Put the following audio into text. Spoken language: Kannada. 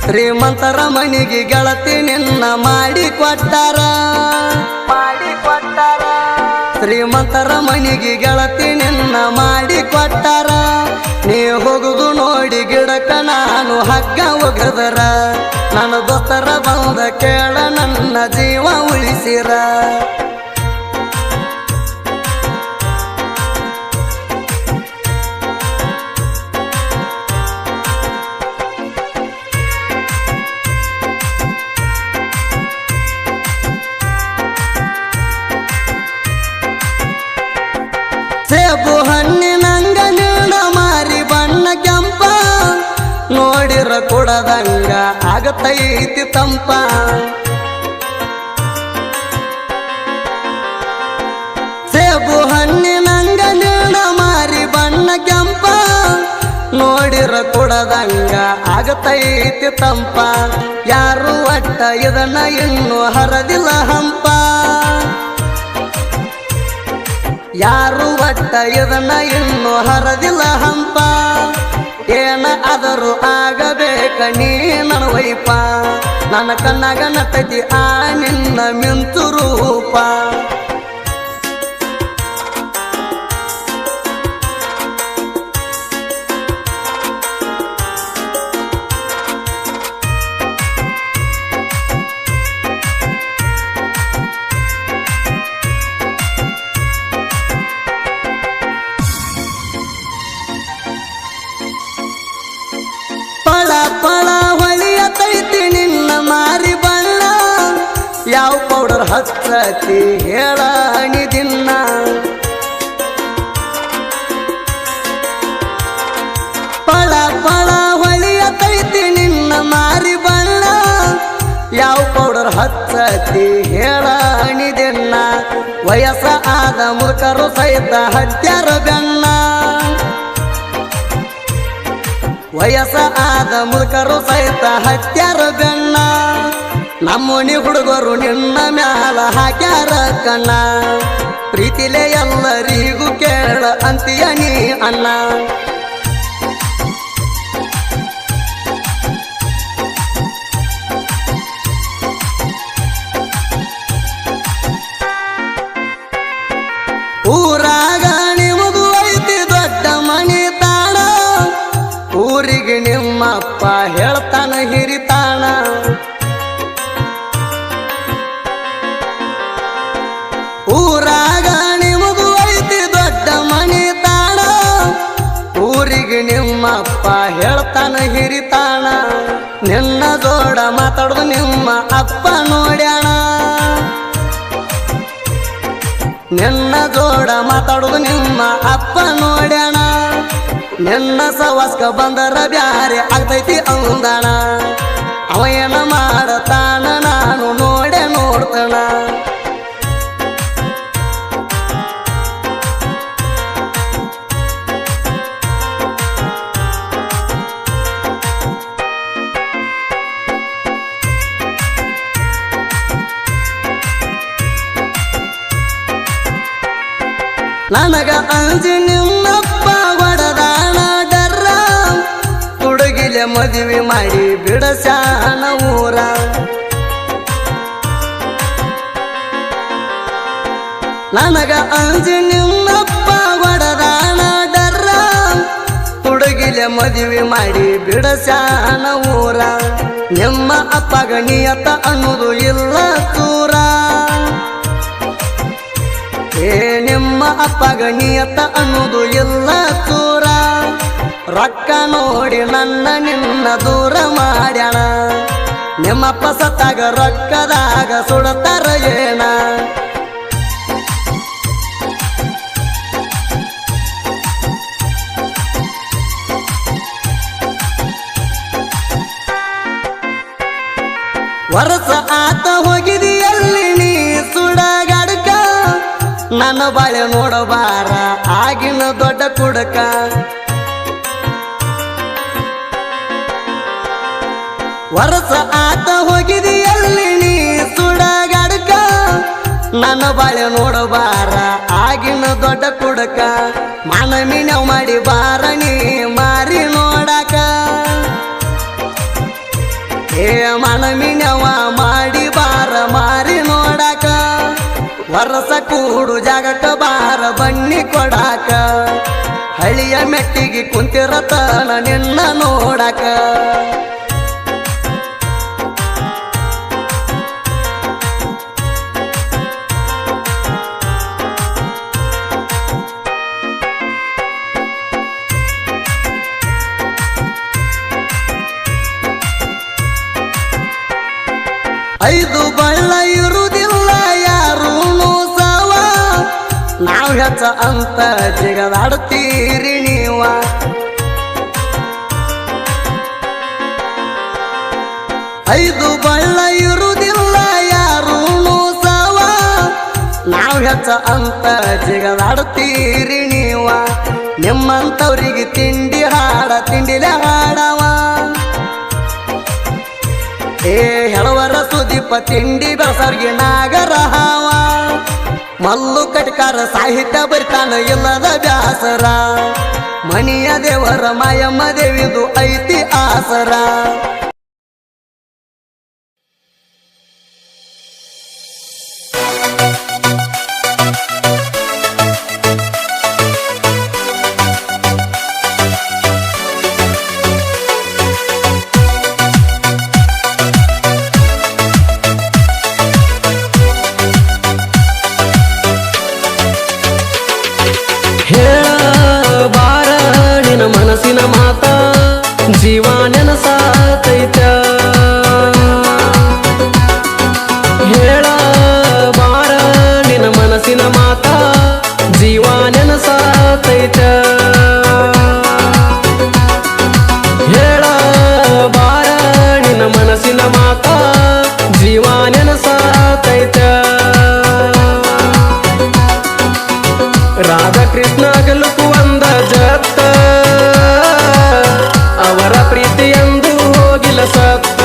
ಶ್ರೀಮಂತರ ಮನಿಗೆ ಗೆಳತಿ ನಿನ್ನ ಮಾಡಿ ಕೊಟ್ಟಾರ ಶ್ರೀಮಂತರ ಮನಿಗೆ ಗೆಳತಿ ನಿನ್ನ ಮಾಡಿ ಕೊಟ್ಟಾರ ನೀ ಹೋಗುದು ನೋಡಿ ಗಿಡಕ ನಾನು ಹಗ್ಗ ಒಗದರ ನನ್ನ ದೋಸ್ತರ ಬಂದ ಕೇಳ ನನ್ನ ಜೀವ ಉಳಿಸಿರ ಸೇಬು ಹಣ್ಣಿನಂಗ ನೀಡ ಮಾರಿ ಬಣ್ಣ ಕೆಂಪ ನೋಡಿರ ಕೊಡದಂಗ ಆಗತೈತಿ ತಂಪ ಸೇಬು ಹಣ್ಣಿನಂಗ ನೀಡ ಮಾರಿ ಬಣ್ಣ ಕೆಂಪ ನೋಡಿರ ಕೊಡದಂಗ ಆಗತೈತಿ ತಂಪ ಯಾರು ಒಟ್ಟ ಇದನ್ನ ಇನ್ನು ಹರದಿಲ್ಲ ಹಂಪ ಯಾರು ಒಟ್ಟ ಇದನ್ನ ಇನ್ನು ಹರದಿಲ್ಲ ಹಂಪ ಏನ ಆದರೂ ಆಗಬೇಕ ನೀ ನನ್ನ ವೈಪ ನನ್ನ ಕಣ್ಣಾಗ ನಟತಿ ಆ ನಿನ್ನ ಮಿಂಚು ರೂಪ ಪಳ ಹೊಳಿಯತೈತಿ ನಿನ್ನ ಮಾರಿ ಬಣ್ಣ ಯಾವ ಪೌಡರ್ ಹಚ್ಚತಿ ಹೇಳ ದಿನ ಪಳ ಹೊಳಿಯತೈತಿ ನಿನ್ನ ಮಾರಿ ಬಣ್ಣ ಯಾವ ಪೌಡರ್ ಹಚ್ಚತಿ ಹೇಳ ದಿನ ವಯಸ್ಸ ಆದ ಮುಖರು ಸಹಿತ ಹತ್ಯಾರ ಬೆನ್ನ ವಯಸ್ಸ ಆದ ಮುಲ್ಕರು ಸಹಿತ ಹತ್ಯಾರ ಬೆನ್ನ ನಮ್ಮನಿ ಹುಡುಗರು ನಿನ್ನ ಮ್ಯಾಲ ಹಾಕ್ಯಾರ ಕಣ್ಣ ಪ್ರೀತಿಲೆ ಎಲ್ಲರಿಗೂ ಕೇಳ ಅಂತೀಯ ನೀ ಅಣ್ಣ ಊರಾಗ ನಿಮಗೂ ಐತಿ ದೊಡ್ಡ ಮನಿ ತಾಣ ಊರಿಗೆ ನಿಮ್ಮಪ್ಪ ಹೇಳ್ತಾನ ಹಿರಿತಾಣ ಊರಾಗ ನಿಮಗೂ ಐತಿ ದೊಡ್ಡ ಮನಿ ತಾಣ ಊರಿಗೆ ನಿಮ್ಮಪ್ಪ ಹೇಳ್ತಾನ ಹಿರಿತಾಣ ನಿನ್ನ ಜೋಡ ಮಾತಾಡೋದು ನಿಮ್ಮ ಅಪ್ಪ ನೋಡ್ಯಾಣ ನಿನ್ನ ಜೋಡ ಮಾತಾಡೋದು ನಿಮ್ಮ ಅಪ್ಪ ನೋಡ್ಯಾಣ ನಿನ್ನ ಸವಾಸ್ಕ ಬಂದರ ಬ್ಯಾರೆ ಆಗ್ತೈತಿ ಅಂದಾಣ ಅವ ಏನ ಮಾಡತಾನ ನಾನು ನೋಡೆ ನೋಡ್ತಾನ ನನಗ ಅಂಜಿ ನಿಮ್ಮಪ್ಪ ಹೊಡದಾಣ ಡರ್ರ ಹುಡುಗಿಲೆ ಮದುವೆ ಮಾಡಿ ಬಿಡಸಾನ ಊರ ನನಗ ಅಂಜಿ ನಿಮ್ಮಪ್ಪ ಹೊಡದಾಣ ಡರ್ರ ಹುಡುಗಿಲೆ ಮದುವೆ ಮಾಡಿ ಬಿಡಸಾನ ಊರ ನಿಮ್ಮ ಅಪ್ಪಗ ನಿಯತ ಅನ್ನೋದು ಇಲ್ಲ ಚೂರ ನಿಮ್ಮ ಅಪ್ಪಗ ನಿಯತ ಅನ್ನೋದು ಇಲ್ಲ ಚೂರ ರೊಕ್ಕ ನೋಡಿ ನನ್ನ ನಿನ್ನ ದೂರ ಮಾಡ್ಯಾಣ ನಿಮ್ಮಪ್ಪ ಸತ್ತಾಗ ರೊಕ್ಕದಾಗ ಸುಡತಾರ ಏನ ವರ್ಷ ಆತ ಹೋಗಿದೆಯಲ್ಲಿ ನೀ ಸುಡಗಡ್ಕ ನನ್ನ ಬಾಳೆ ನೋಡಬಾರ ಆಗಿನ ದೊಡ್ಡ ಕುಡಕ ವರ್ಷ ಆತ ಹೋಗಿದೆಯಲ್ಲಿ ನೀ ಸುಡಗಡ್ಕ ನನ್ನ ಬಾಳೆ ನೋಡಬಾರ ಆಗಿನ ದೊಡ್ಡ ಕುಡಕ ಮನಮಿನವ್ ಮಾಡಿ ಬಾರ ನೀ ಮಾರಿ ನೋಡಕ ಏ ಮನಮಿನವ ಮಾಡಿ ಬಾರ ಮಾರಿ ನೋಡಾಕ ವರ್ಷ ಕೂಡು ಜಾಗಕ್ಕ ಬಾರ ಬನ್ನಿ ಕೊಡಾಕ ಹಳಿಯ ಮೆಟ್ಟಿಗೆ ಕುಂತಿರತನ ನಿನ್ನ ನೋಡಾಕ ಐದು ಬಳ್ಳ ಇರುವುದಿಲ್ಲ ಯಾರೂ ಸವ ನಾವು ಹೆಚ್ಚ ಅಂತ ಜಿಗದಾಡ್ತೀರಿ ನೀವ ಐದು ಬಳ್ಳ ಇರುವುದಿಲ್ಲ ಯಾರೂ ಸವ ನಾವು ಹೆಚ್ಚ ಅಂತ ಜಿಗದಾಡ್ತೀರಿ ನೀವ ನಿಮ್ಮಂತವ್ರಿಗೆ ತಿಂಡಿ ಹಾಡ ತಿಂಡಿಲೆ ಹಾಡವ ಏ ಹೆಳವರ ಸುದೀಪ ತಿಂಡಿ ಬೆಳಸರ್ಗಿ ನಾಗರ ಹಾವ ಮಲ್ಲು ಕಟ್ಕಾರ ಸಾಹಿತ್ಯ ಬರಿತಾನ ಇಲ್ಲದ ಬ್ಯಾಸರ ಮಣಿಯ ದೇವರ ಮಾಯಮ್ಮ ದೇವಿದು ಐತಿ ಆಸರ ಮನಸ್ಸಿನ ಮಾತ ಜೀವ ನೆನಸಾತೈತ ಹೇಳ ಬಾರ ನಿನ್ನ ಮನಸ್ಸಿನ ಮಾತ ಜೀವ ನೆನಸಾತೈತ ಹೇಳ ಬಾರ ನಿನ್ನ ಮನಸ್ಸಿನ ಮಾತ ಜೀವ ನೆನಸಾತೈತ ರಾಧಾಕೃಷ್ಣ ಗಲುಕು ಅಂದ ಜತ್ತ ಅವರ ಪ್ರೀತಿಯಂದು ಹೋಗಿಲ್ಲ ಸತ್ತ